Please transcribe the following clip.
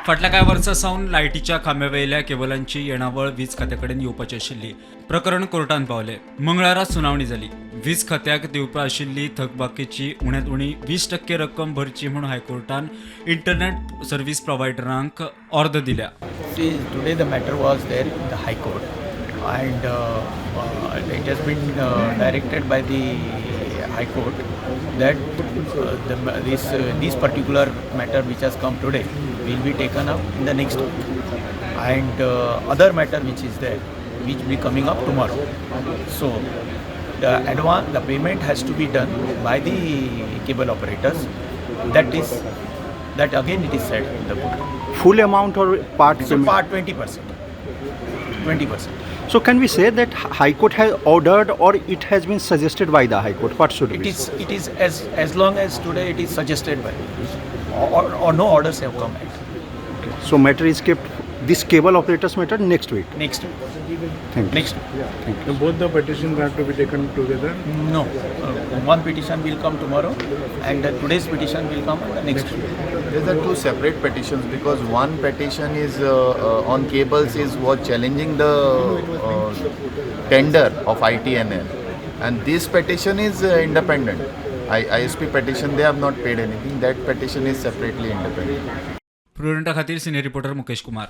फाटल्या कांय वर्सां सावन लायटीच्या खांब्या वयल्या केबलांची येणावळ वीज खात्याकडेन येवपाची आशिल्ली. प्रकरण कोर्टान पावले. मंगळारा सुनावणी जाली. वीज खात्याक दिवपा आशिल्ली थकबाकीची उण्यांत उणी 20% रक्कम भरची म्हूण हायकोर्टान इंटरनेट सर्व्हिस प्रोवायडरांक ऑर्डर दिल्या. See, today the matter was there in the High Court, and it has been directed by the High Court that this particular matter which has come today will be taken up in the next week, and other matter which is there which will be coming up tomorrow. So the payment has to be done by the cable operators. That again it is said in the book. Full amount or part So payment? part 20%. 20%. So can we say that High Court has ordered or it has been suggested by the High Court? What should It be? is as long as today it is suggested by or no orders have come yet. So matter is kept, this cable operators matter next week. Next week. Thank you. Next week. So both the petitions have to be taken together. No. One petition will come tomorrow and today's petition will come next week. These are two separate petitions because one petition is on cables was challenging the tender of ITNL, and this petition is independent. ISP petition, they have not paid anything. That petition is separately independent. प्रुडंटा खातीर senior reporter Mukesh Kumar.